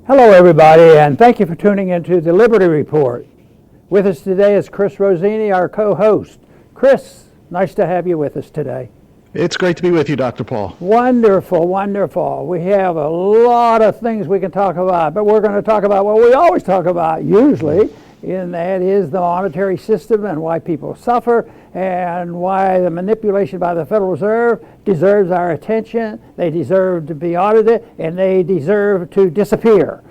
Hello, everybody, and thank you for tuning into the Liberty Report. With us today is Chris Rossini, our co-host. Chris, nice to have you with us today. It's great to be with you, Dr. Paul. Wonderful, wonderful. We have a lot of things we can talk about, but we're going to talk about what we always talk about, usually, and that is the monetary system and why people suffer and why the manipulation by the Federal Reserve deserves our attention. They deserve to be audited, and they deserve to disappear.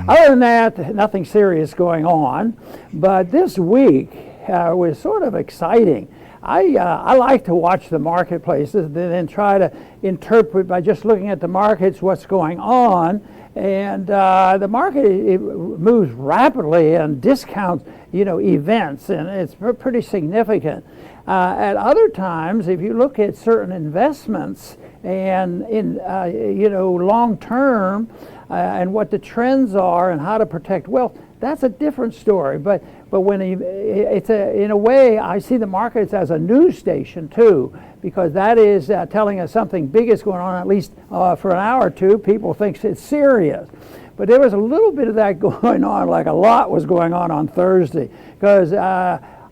Other than that, nothing serious going on. But this week was sort of exciting. I like to watch the marketplaces and then try to interpret by just looking at the markets what's going on. And the market, it moves rapidly and discounts, events, and it's pretty significant. At other times, if you look at certain investments and in long term and what the trends are and how to protect wealth, that's a different story. But when in a way, I see the markets as a news station too, because that is telling us something big is going on, at least for an hour or two. People think it's serious. But there was a little bit of that going on, like a lot was going on Thursday, because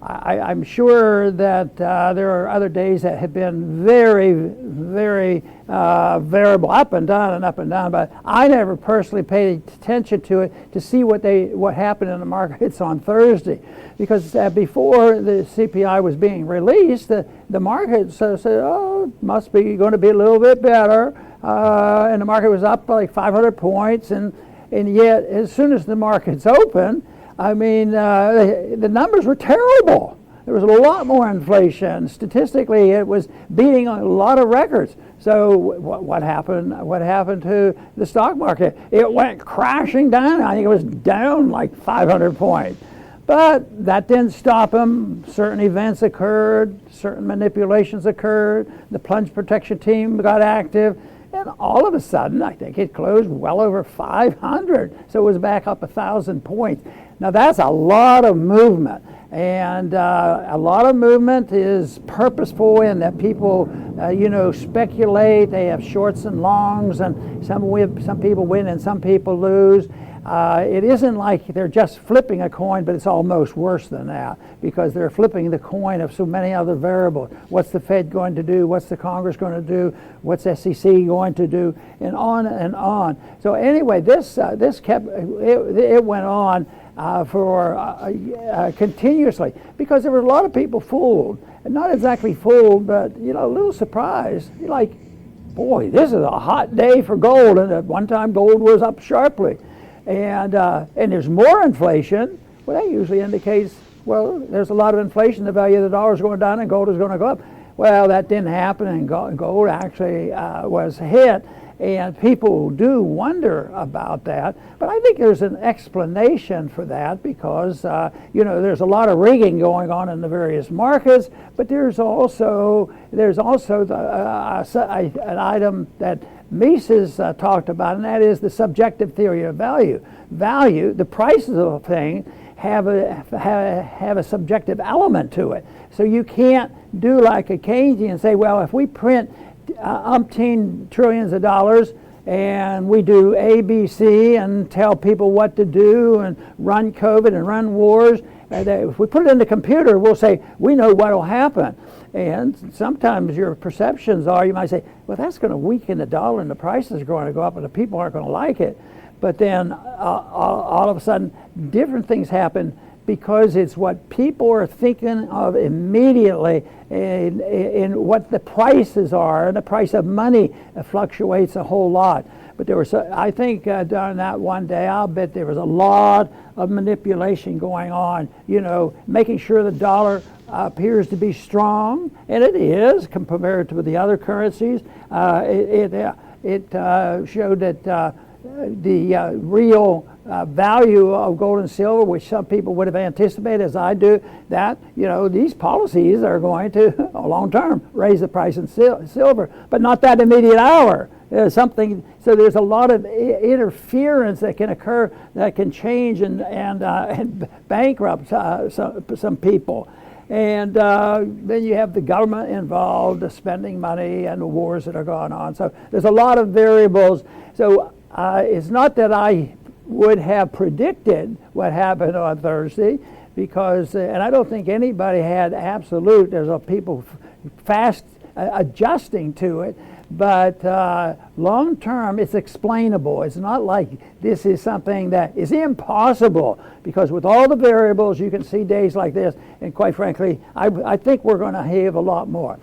I'm sure that there are other days that have been very, very variable, up and down, but I never personally paid attention to it to see what happened in the markets on Thursday, because before the CPI was being released, the market said, oh, must be going to be a little bit better, and the market was up like 500 points, and yet as soon as the markets opened, I mean, the numbers were terrible. There was a lot more inflation. Statistically, it was beating a lot of records. So what happened? What happened to the stock market? It went crashing down. I think it was down like 500 points. But that didn't stop them. Certain events occurred. Certain manipulations occurred. The plunge protection team got active. And all of a sudden, I think it closed well over 500. So it was back up 1,000 points. Now that's a lot of movement, and a lot of movement is purposeful in that people, speculate. They have shorts and longs, and some people win and some people lose. It isn't like they're just flipping a coin, but it's almost worse than that, because they're flipping the coin of so many other variables. What's the Fed going to do? What's the Congress going to do? What's SEC going to do? And on and on. So anyway, this went on continuously, because there were a lot of people fooled, and not exactly fooled, but a little surprised. You're like, boy, this is a hot day for gold, and at one time gold was up sharply. And there's more inflation. Well, that usually indicates, well, there's a lot of inflation. The value of the dollar is going down and gold is going to go up. Well, that didn't happen, and gold actually was hit. And people do wonder about that. But I think there's an explanation for that, because, there's a lot of rigging going on in the various markets. But there's also an item that Mises talked about, and that is the subjective theory of value. Value, the prices of a thing, have a subjective element to it. So you can't do like a Keynesian and say, well, if we print umpteen trillions of dollars and we do A, B, C and tell people what to do and run COVID and run wars, if we put it in the computer, we'll say, we know what will happen. And sometimes your perceptions are, you might say, well, that's going to weaken the dollar and the prices are going to go up and the people aren't going to like it. But then all of a sudden, different things happen, because it's what people are thinking of immediately in what the prices are, and the price of money fluctuates a whole lot. But there was, I think during that one day, I'll bet there was a lot of manipulation going on, making sure the dollar appears to be strong, and it is compared to the other currencies. It showed that the real value of gold and silver, which some people would have anticipated, as I do, that these policies are going to long term raise the price in silver, but not that immediate hour. Something, so there's a lot of interference that can occur, that can change and bankrupt some people. And then you have the government involved, the spending money, and the wars that are going on. So there's a lot of variables. So it's not that I would have predicted what happened on Thursday, because, and I don't think anybody had absolute, there's a people fast adjusting to it, but long term it's explainable. It's not like this is something that is impossible, because with all the variables you can see days like this, and quite frankly I think we're going to have a lot more.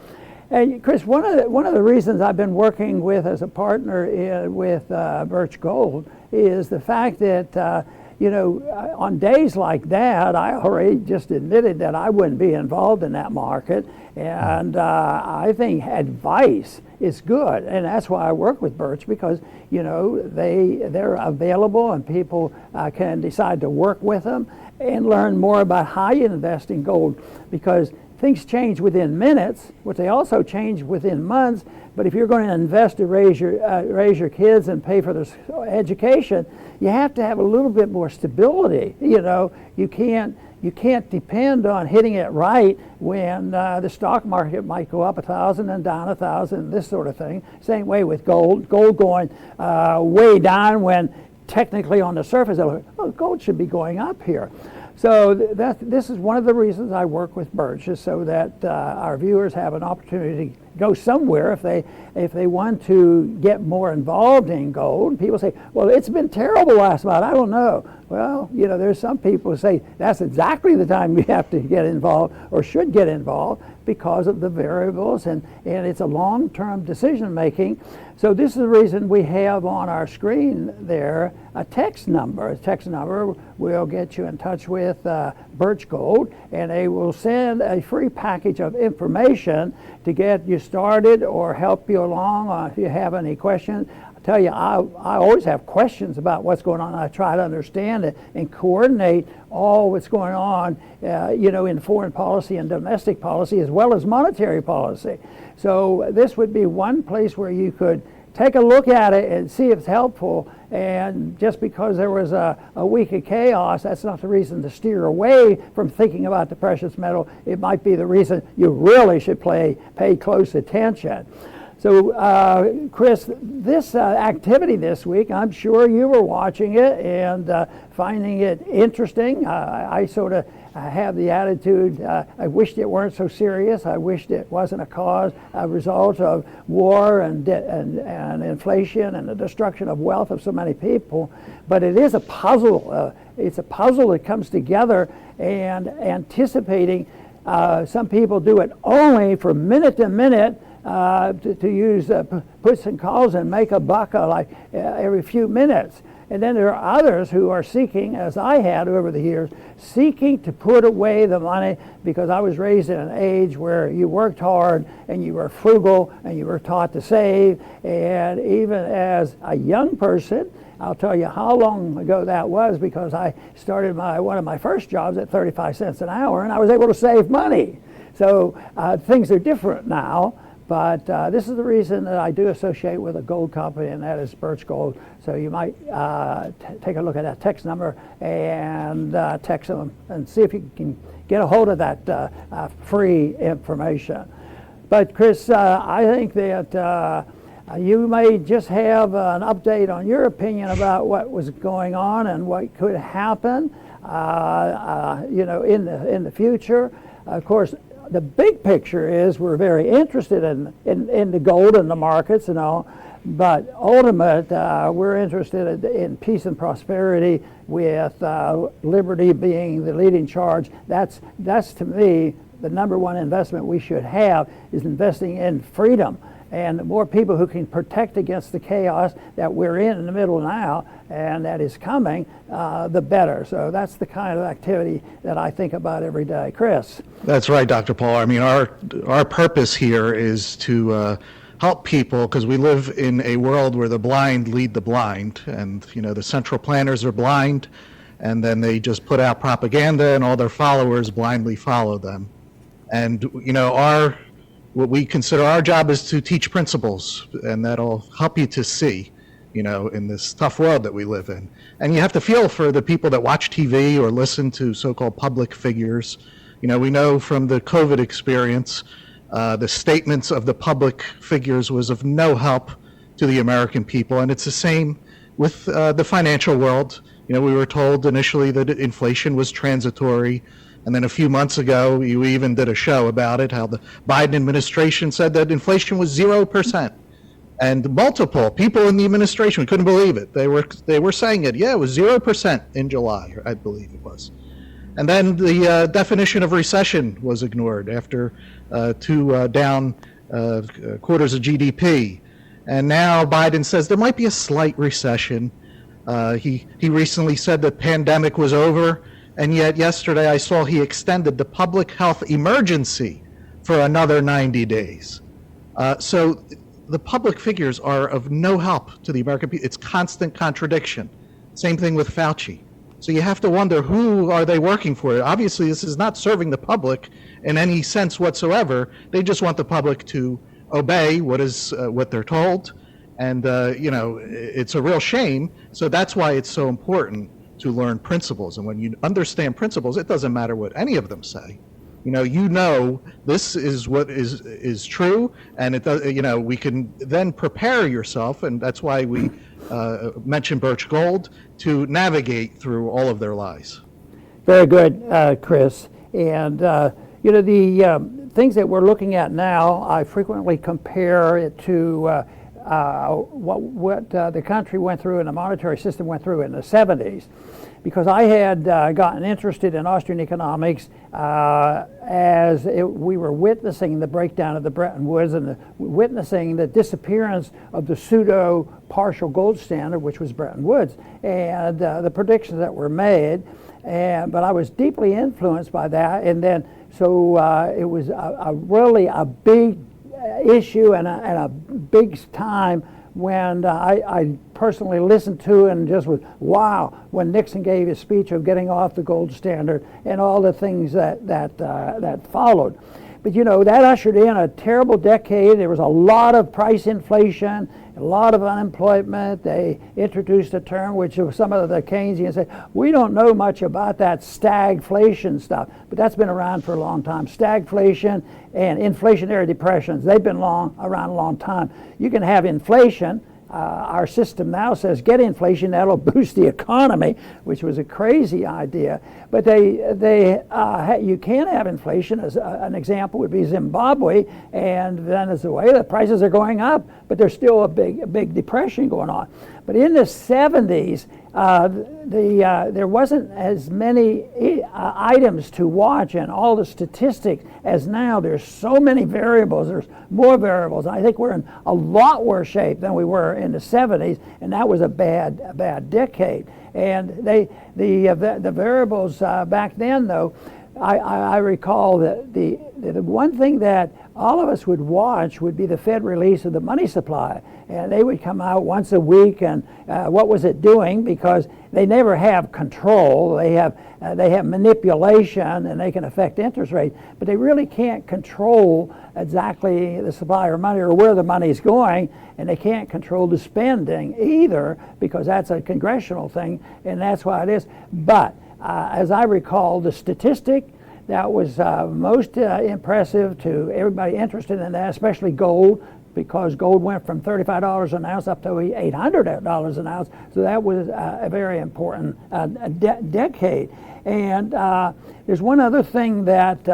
And Chris, one of the reasons I've been working with as a partner with Birch Gold is the fact that you know, on days like that, I already just admitted that I wouldn't be involved in that market, and I think advice is good, and that's why I work with Birch, because you know they're available and people can decide to work with them and learn more about how you invest in gold, because things change within minutes, but they also change within months. But if you're going to invest to raise your kids and pay for their education, you have to have a little bit more stability. You know, you can't depend on hitting it right when the stock market might go up 1,000 and down 1,000, this sort of thing. Same way with gold. Gold going way down when technically on the surface, oh, gold should be going up here. So this is one of the reasons I work with Birch, is so that our viewers have an opportunity to go somewhere if they want to get more involved in gold. People say, well, it's been terrible last month, I don't know. Well, you know, there's some people who say that's exactly the time you have to get involved or should get involved, because of the variables, and it's a long-term decision making. So this is the reason we have on our screen there a text number. A text number will get you in touch with Birch Gold, and they will send a free package of information to get you started or help you along if you have any questions. Tell you, I always have questions about what's going on. I try to understand it and coordinate all what's going on, you know, in foreign policy and domestic policy, as well as monetary policy. So this would be one place where you could take a look at it and see if it's helpful. And just because there was a week of chaos, that's not the reason to steer away from thinking about the precious metal. It might be the reason you really should pay close attention. So, Chris, this activity this week, I'm sure you were watching it and finding it interesting. I sort of have the attitude, I wished it weren't so serious. I wished it wasn't a result of war and inflation and the destruction of wealth of so many people. But it is a puzzle. It's a puzzle that comes together, and anticipating. Some people do it only for minute to minute, to use puts and calls and make a buck like every few minutes. And then there are others who are seeking, as I had over the years, seeking to put away the money, because I was raised in an age where you worked hard and you were frugal and you were taught to save. And even as a young person, I'll tell you how long ago that was, because I started one of my first jobs at 35 cents an hour, and I was able to save money. So things are different now. But this is the reason that I do associate with a gold company, and that is Birch Gold. So you might take a look at that text number and text them and see if you can get a hold of that free information. But Chris, I think that you may just have an update on your opinion about what was going on and what could happen, you know, in the future. Of course, the big picture is we're very interested in the gold and the markets and all, but ultimate, we're interested in peace and prosperity, with liberty being the leading charge. That's to me the number one investment we should have, is investing in freedom. And the more people who can protect against the chaos that we're in the middle now, and that is coming, the better. So that's the kind of activity that I think about every day. Chris? That's right, Dr. Paul. I mean, our purpose here is to help people, because we live in a world where the blind lead the blind, and you know, the central planners are blind, and then they just put out propaganda, and all their followers blindly follow them. And you know, what we consider our job is to teach principles, and that'll help you to see, you know, in this tough world that we live in. And you have to feel for the people that watch TV or listen to so-called public figures. You know, we know from the COVID experience, the statements of the public figures was of no help to the American people, and it's the same with the financial world. We were told initially that inflation was transitory. And then a few months ago, you even did a show about it, how the Biden administration said that inflation was 0%. And multiple people in the administration couldn't believe it. They were saying it. Yeah, it was 0% in July, I believe it was. And then the definition of recession was ignored after two down quarters of GDP. And now Biden says there might be a slight recession. He recently said the pandemic was over, and yet yesterday I saw he extended the public health emergency for another 90 days. So the public figures are of no help to the American people. It's constant contradiction. Same thing with Fauci. So you have to wonder, who are they working for? Obviously, this is not serving the public in any sense whatsoever. They just want the public to obey what they're told. And, it's a real shame. So that's why it's so important to learn principles. And when you understand principles, it doesn't matter what any of them say. This is what is true, and it does. We can then prepare yourself, and that's why we mention Birch Gold, to navigate through all of their lies. Very good, Chris. And the things that we're looking at now, I frequently compare it to what the country went through and the monetary system went through in the 70s. Because I had gotten interested in Austrian economics as we were witnessing the breakdown of the Bretton Woods and witnessing the disappearance of the pseudo partial gold standard, which was Bretton Woods, and the predictions that were made. But I was deeply influenced by that, and then so it was really a big issue and a big time when I personally listened to and just was wow when Nixon gave his speech of getting off the gold standard and all the things that followed. But that ushered in a terrible decade. There was a lot of price inflation, a lot of unemployment. They introduced a term which some of the Keynesians said, we don't know much about that stagflation stuff, but that's been around for a long time. Stagflation and inflationary depressions, they've been around a long time. You can have inflation. Our system now says get inflation, that'll boost the economy, which was a crazy idea. But you can have inflation. As an example would be Zimbabwe, and Venezuela. Prices are going up, but there's still a big depression going on. But in the 70s, there wasn't as many items to watch and all the statistics as now. There's so many variables. There's more variables. I think we're in a lot worse shape than we were in the 70s, and that was a bad decade. And the variables back then, though, I recall that the one thing that all of us would watch would be the Fed release of the money supply. And they would come out once a week, and what was it doing? Because they never have control. They have manipulation, and they can affect interest rates, but they really can't control exactly the supply of money or where the money is going, and they can't control the spending either, because that's a congressional thing, and that's why it is. But as I recall, the statistic that was most impressive to everybody interested in that, especially gold, because gold went from $35 an ounce up to $800 an ounce. So that was a very important decade. And there's one other thing that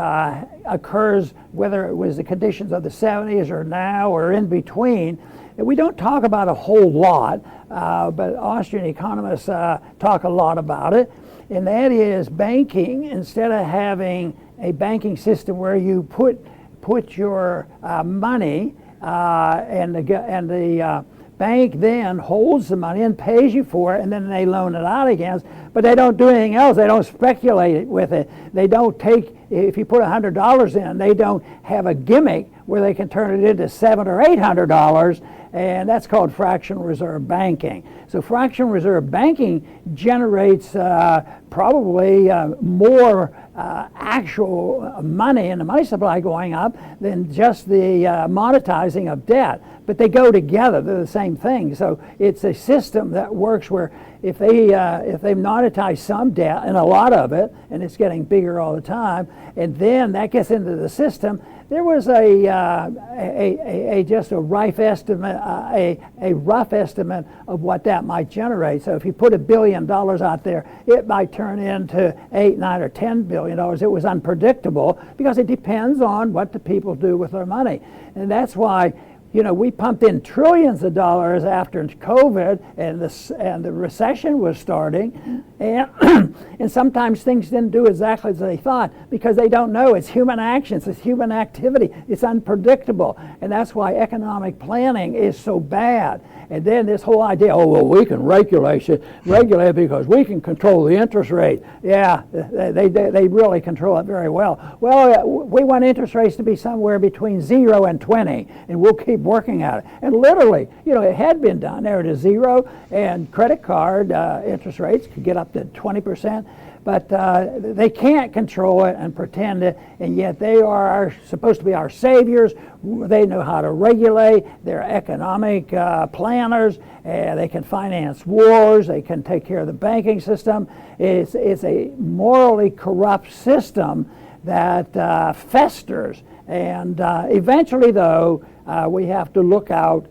occurs, whether it was the conditions of the 70s or now or in between, that we don't talk about a whole lot, but Austrian economists talk a lot about it. And that is banking. Instead of having a banking system where you put your money and the bank then holds the money and pays you for it, and then they loan it out again. But they don't do anything else. They don't speculate with it. They don't take, if you put $100 in, they don't have a gimmick where they can turn it into $700 or $800, and that's called fractional reserve banking. So fractional reserve banking generates probably more actual money in the money supply going up than just the monetizing of debt. But they go together. They're the same thing. So it's a system that works where if they monetize some debt, and a lot of it, and it's getting bigger all the time, and then that gets into the system, there was just a rough estimate, a rough estimate of what that might generate. So if you put $1 billion out there, it might turn into $8, $9, or $10 billion. It was unpredictable because it depends on what the people do with their money, and that's why. We pumped in trillions of dollars after COVID, and the recession was starting, and and sometimes things didn't do exactly as they thought because they don't know. It's human actions, it's human activity, it's unpredictable, and that's why economic planning is so bad. And then this whole idea, we can regulate because we can control the interest rate. Yeah, they really control it very well. Well, we want interest rates to be somewhere between 0 and 20, and we'll keep working at it. And literally, it had been done there to 0, and credit card interest rates could get up to 20%. But they can't control it and pretend it, and yet they are supposed to be our saviors. They know how to regulate. They're economic planners. They can finance wars. They can take care of the banking system. It's a morally corrupt system that festers. And eventually, though, we have to look out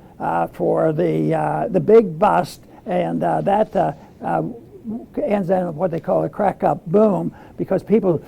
for the big bust, and that ends in what they call a crack-up boom, because people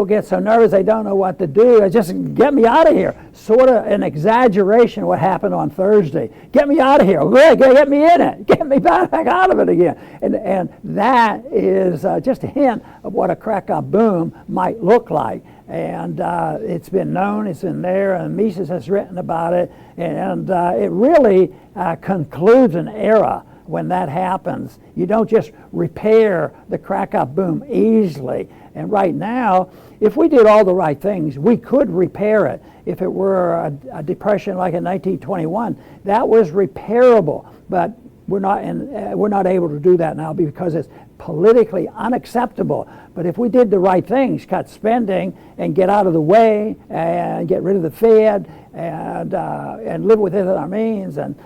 get so nervous they don't know what to do. They just get me out of here. Sort of an exaggeration of what happened on Thursday. Get me out of here. Get me in it. Get me back out of it again. And that is just a hint of what a crack-up boom might look like. And it's been known, it's in there, and Mises has written about it, and it really concludes an era. When that happens, you don't just repair the crack-up boom easily. And right now, if we did all the right things, we could repair it. If it were a depression like in 1921, that was repairable. But we're not able to do that now because it's politically unacceptable. But if we did the right things, cut spending and get out of the way and get rid of the Fed and live within our means and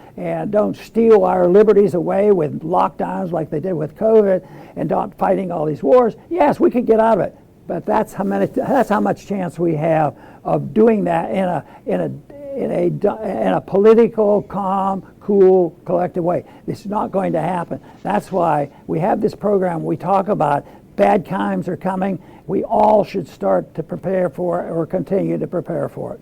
don't steal our liberties away with lockdowns like they did with COVID and not fighting all these wars, yes, we could get out of it. But that's how much chance we have of doing that in a political, calm, cool, collective way. This is not going to happen. That's why we have this program we talk about. Bad times are coming. We all should start to prepare for it or continue to prepare for it.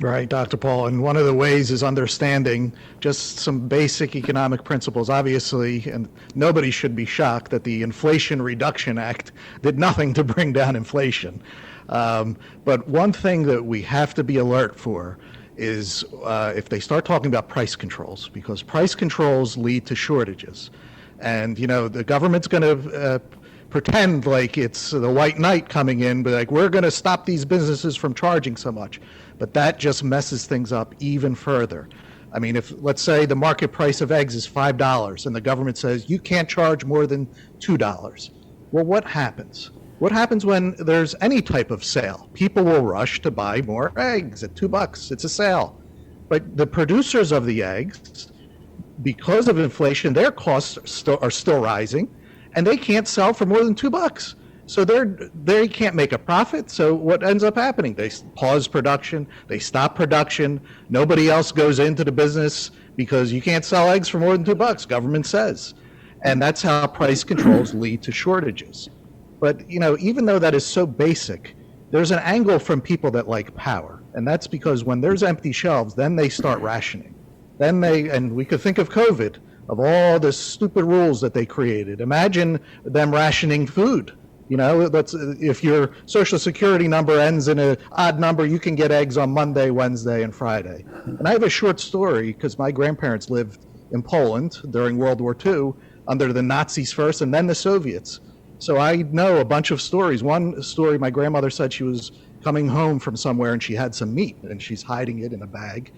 Right, Dr. Paul. And one of the ways is understanding just some basic economic principles. Obviously, and nobody should be shocked that the Inflation Reduction Act did nothing to bring down inflation. But one thing that we have to be alert for is if they start talking about price controls, because price controls lead to shortages. And, the government's going to pretend like it's the white knight coming in, but like, we're going to stop these businesses from charging so much. But that just messes things up even further. I mean, if, let's say, the market price of eggs is $5 and the government says you can't charge more than $2. Well, what happens? What happens when there's any type of sale? People will rush to buy more eggs at $2. It's a sale. But the producers of the eggs, because of inflation, their costs are still rising, and they can't sell for more than $2. So they can't make a profit. So what ends up happening? They pause production, they stop production, nobody else goes into the business because you can't sell eggs for more than $2, government says. And that's how price controls lead to shortages. But even though that is so basic, there's an angle from people that like power. And that's because when there's empty shelves, then they start rationing. And we could think of COVID, of all the stupid rules that they created. Imagine them rationing food. If your Social Security number ends in an odd number, you can get eggs on Monday, Wednesday, and Friday. And I have a short story because my grandparents lived in Poland during World War II under the Nazis first and then the Soviets. So I know a bunch of stories. One story, my grandmother said she was coming home from somewhere and she had some meat and she's hiding it in a bag.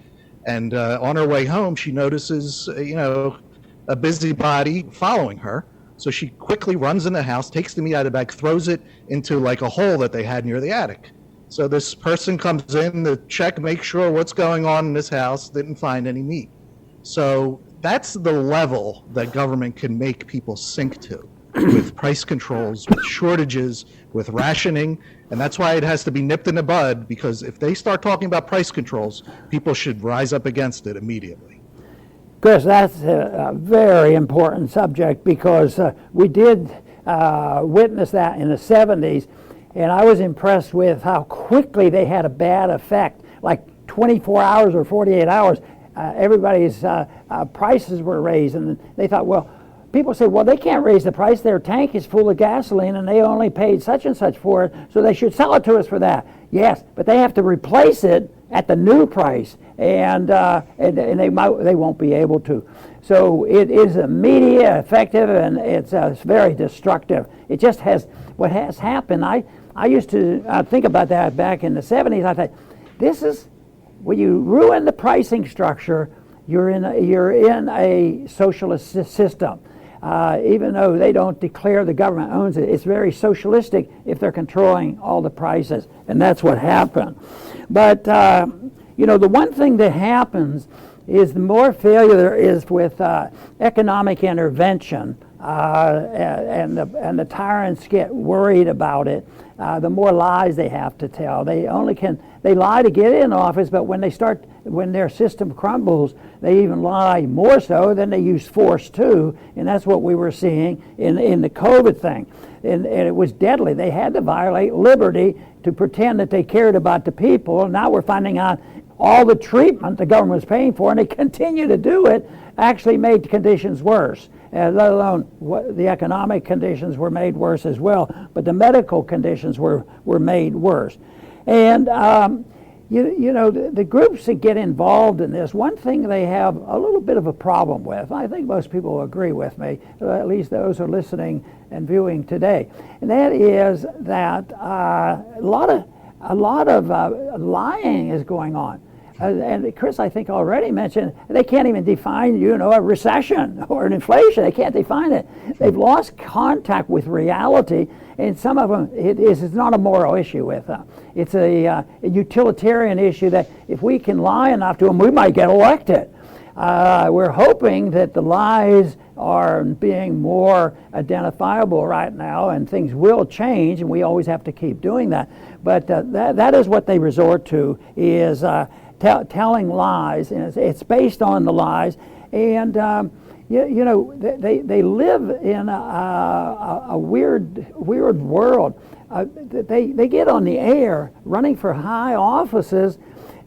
And on her way home, she notices, a busybody following her. So she quickly runs in the house, takes the meat out of the bag, throws it into like a hole that they had near the attic. So this person comes in to check, make sure what's going on in this house, didn't find any meat. So that's the level that government can make people sink to, with price controls, with shortages, with rationing. And that's why it has to be nipped in the bud, because if they start talking about price controls, people should rise up against it immediately. Chris, that's a very important subject, because we did witness that in the 70s, and I was impressed with how quickly they had a bad effect. Like 24 hours or 48 hours, everybody's prices were raised, and they thought, well, people say, well, they can't raise the price. Their tank is full of gasoline, and they only paid such and such for it, so they should sell it to us for that. Yes, but they have to replace it at the new price, and they won't be able to. So it is immediate, effective, and it's very destructive. It just has, what has happened, I used to think about that back in the 70s. I thought, this is, when you ruin the pricing structure, you're in a socialist system. Even though they don't declare the government owns it, it's very socialistic if they're controlling all the prices, and that's what happened. But the one thing that happens is the more failure there is with economic intervention, and the tyrants get worried about it, the more lies they have to tell. They lie to get in office, but when their system crumbles, they even lie more so. Then they use force too, and that's what we were seeing in the COVID thing. And it was deadly. They had to violate liberty to pretend that they cared about the people. And now we're finding out all the treatment the government was paying for, and they continue to do it, actually made conditions worse. Let alone the economic conditions were made worse as well, but the medical conditions were made worse. And the groups that get involved in this, one thing they have a little bit of a problem with, I think most people will agree with me, at least those who are listening and viewing today, and that is that a lot of lying is going on. And Chris, I think, already mentioned they can't even define, a recession or an inflation. They can't define it. They've lost contact with reality, and some of them, it's not a moral issue with them. It's a utilitarian issue that if we can lie enough to them, we might get elected. We're hoping that the lies are being more identifiable right now, and things will change, and we always have to keep doing that. But that is what they resort to, is telling lies, and it's based on the lies, and they live in a weird world. They get on the air running for high offices,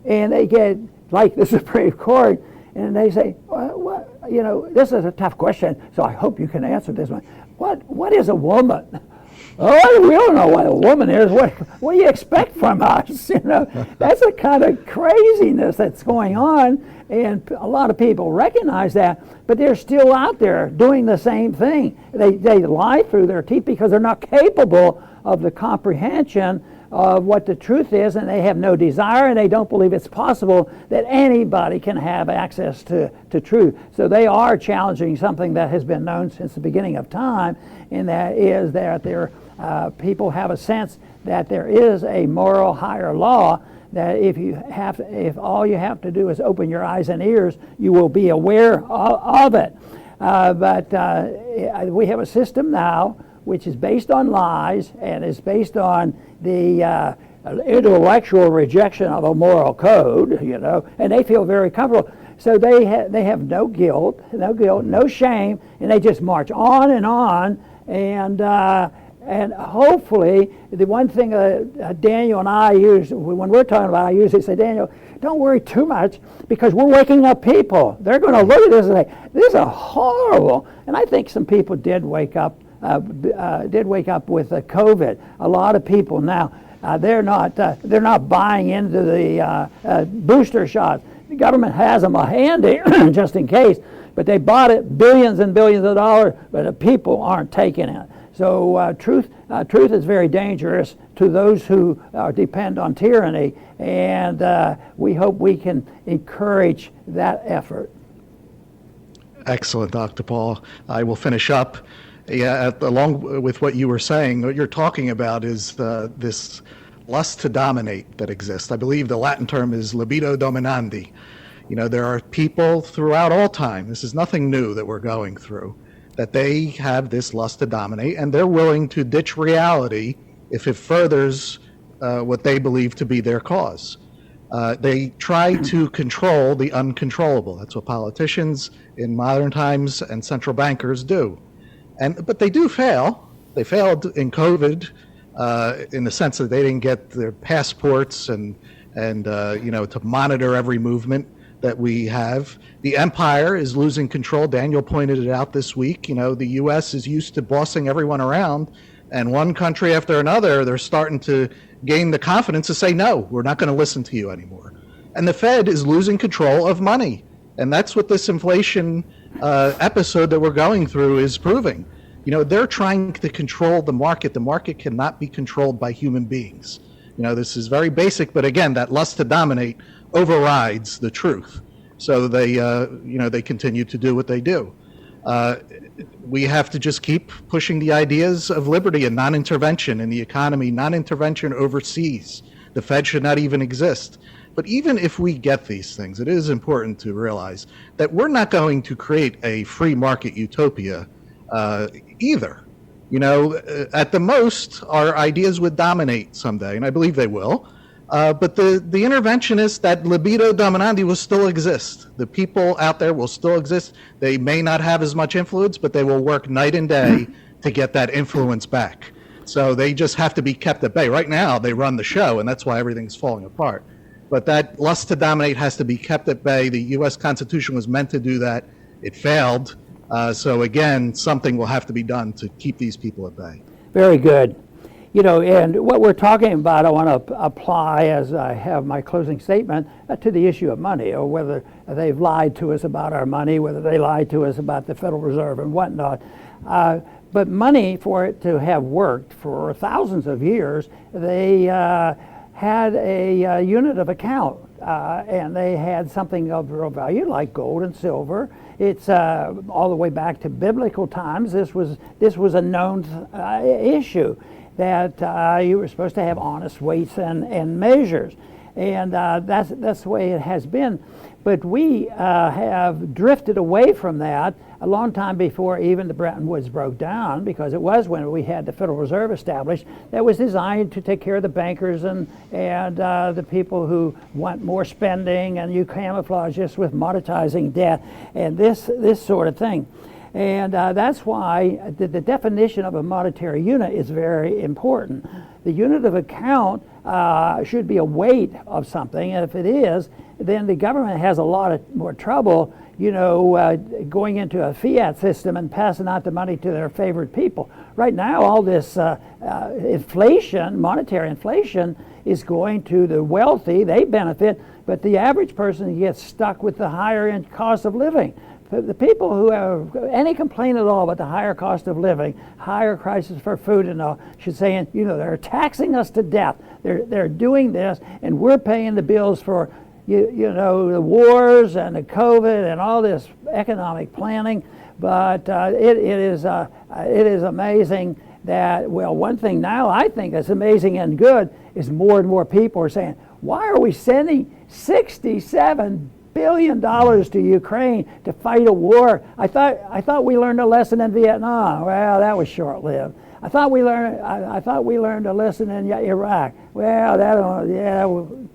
and they get like the Supreme Court, and they say, this is a tough question, so I hope you can answer this one. What is a woman? Oh, we don't know what a woman is. What do you expect from us? That's the kind of craziness that's going on, and a lot of people recognize that, but they're still out there doing the same thing. They lie through their teeth because they're not capable of the comprehension of what the truth is, and they have no desire, and they don't believe it's possible that anybody can have access to truth. So they are challenging something that has been known since the beginning of time, and that is that people have a sense that there is a moral higher law, that if all you have to do is open your eyes and ears, you will be aware of it. But we have a system now which is based on lies and is based on the intellectual rejection of a moral code, and they feel very comfortable. So they have no guilt, no shame, and they just march on, and hopefully the one thing Daniel and I use when we're talking about, I usually say, Daniel, don't worry too much, because we're waking up people. They're going to look at this and say, this is horrible. And I think some people did wake up with COVID. A lot of people now, they're not buying into the booster shots. The government has them handy just in case, but they bought it billions and billions of dollars, but the people aren't taking it. So truth is very dangerous to those who depend on tyranny, and we hope we can encourage that effort. Excellent, Dr. Paul. I will finish up. Along with what you were saying, what you're talking about is this lust to dominate that exists. I believe the Latin term is libido dominandi. There are people throughout all time, this is nothing new that we're going through, that they have this lust to dominate, and they're willing to ditch reality if it furthers what they believe to be their cause. They try to control the uncontrollable. That's what politicians in modern times and central bankers do. But they do fail. They failed in COVID in the sense that they didn't get their passports and to monitor every movement that we have. The empire is losing control. Daniel pointed it out this week. The U.S. is used to bossing everyone around, and one country after another, they're starting to gain the confidence to say, no, we're not going to listen to you anymore. And the Fed is losing control of money. And that's what this inflation episode that we're going through is proving. They're trying to control the market. The market cannot be controlled by human beings. This is very basic, but again, that lust to dominate overrides the truth. So they continue to do what they do. We have to just keep pushing the ideas of liberty and non-intervention in the economy, non-intervention overseas. The Fed should not even exist. But even if we get these things, it is important to realize that we're not going to create a free market utopia either. At the most, our ideas would dominate someday, and I believe they will. But the interventionist, that libido dominandi, will still exist. The people out there will still exist. They may not have as much influence, but they will work night and day to get that influence back. So they just have to be kept at bay. Right now, they run the show, and that's why everything's falling apart. But that lust to dominate has to be kept at bay. The U.S. Constitution was meant to do that. It failed. So again, something will have to be done to keep these people at bay. Very good. And what we're talking about, I want to apply, as I have my closing statement, to the issue of money, or whether they've lied to us about our money, whether they lied to us about the Federal Reserve and whatnot. But money, for it to have worked for thousands of years, they had a unit of account, and they had something of real value like gold and silver. It's all the way back to biblical times. This was a known issue, that you were supposed to have honest weights and measures, and that's the way it has been. But we have drifted away from that a long time before even the Bretton Woods broke down, because it was when we had the Federal Reserve established that was designed to take care of the bankers and the people who want more spending, and you camouflage this with monetizing debt and this sort of thing. And that's why the definition of a monetary unit is very important. The unit of account should be a weight of something, and if it is, then the government has a lot more trouble, going into a fiat system and passing out the money to their favorite people. Right now, all this inflation, monetary inflation, is going to the wealthy. They benefit, but the average person gets stuck with the higher end cost of living. The people who have any complaint at all about the higher cost of living, higher prices for food and all, should say, they're taxing us to death. They're doing this, and we're paying the bills for, the wars and the COVID and all this economic planning. But it is amazing that, one thing now I think that's amazing and good is more and more people are saying, why are we sending $67 billion to Ukraine to fight a war? I thought we learned a lesson in Vietnam. Well, that was short-lived. I thought we learned a lesson in Iraq. Well,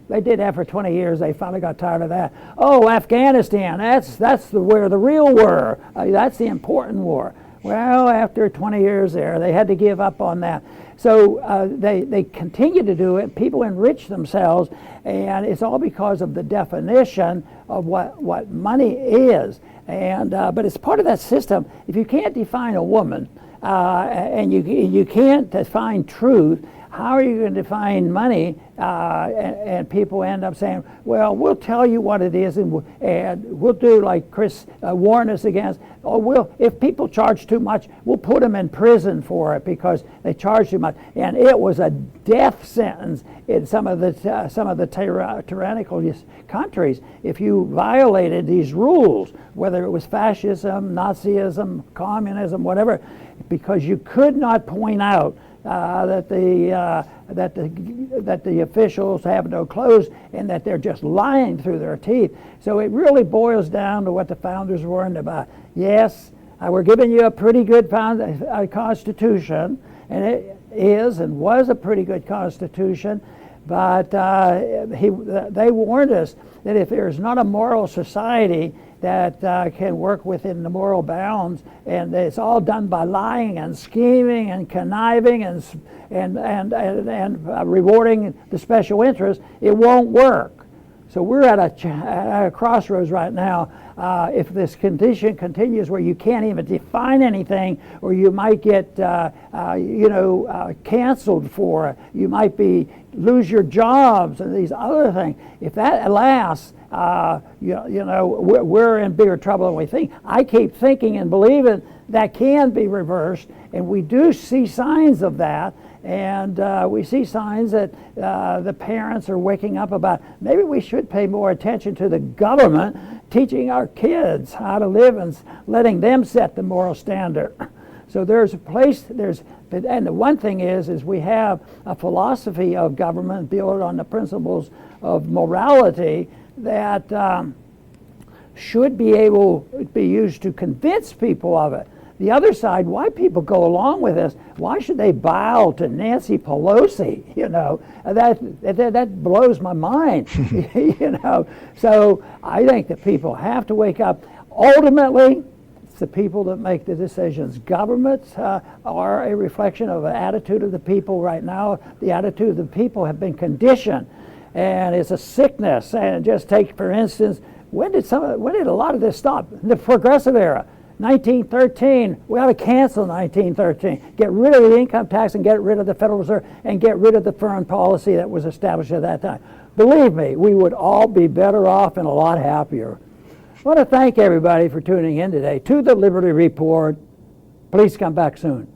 they did that for 20 years. They finally got tired of that. Oh, Afghanistan. That's where the real war. That's the important war. Well, after 20 years there, they had to give up on that. So they continue to do it. People enrich themselves, and it's all because of the definition of what money is. And but it's part of that system. If you can't define a woman, and you can't define truth, how are you going to define money? And people end up saying, well, we'll tell you what it is, and we'll do like Chris warned us against. Oh, if people charge too much, we'll put them in prison for it because they charge too much. And it was a death sentence in some of the tyrannical countries if you violated these rules, whether it was fascism, Nazism, communism, whatever, because you could not point out that the officials have no clothes, and that they're just lying through their teeth. So it really boils down to what the founders warned about. Yes, we're giving you a pretty good constitution, and it is and was a pretty good constitution, but they warned us that if there's not a moral society that can work within the moral bounds, and it's all done by lying and scheming and conniving and rewarding the special interest, it won't work. So we're at a crossroads right now. If this condition continues where you can't even define anything, or you might get canceled for it, you might lose your jobs and these other things. If that lasts, we're in bigger trouble than we think. I keep thinking and believing that can be reversed, and we do see signs of that. And we see signs that the parents are waking up about maybe we should pay more attention to the government teaching our kids how to live and letting them set the moral standard. So there's a place, and the one thing is we have a philosophy of government built on the principles of morality that should be able to be used to convince people of it. The other side, why people go along with this, why should they bow to Nancy Pelosi? That blows my mind. So I think that people have to wake up. Ultimately, it's the people that make the decisions. Governments are a reflection of an attitude of the people right now. The attitude of the people have been conditioned, and it's a sickness. And just take, for instance, when did a lot of this stop? The Progressive era. 1913, we ought to cancel 1913. Get rid of the income tax and get rid of the Federal Reserve and get rid of the foreign policy that was established at that time. Believe me, we would all be better off and a lot happier. I want to thank everybody for tuning in today to the Liberty Report. Please come back soon.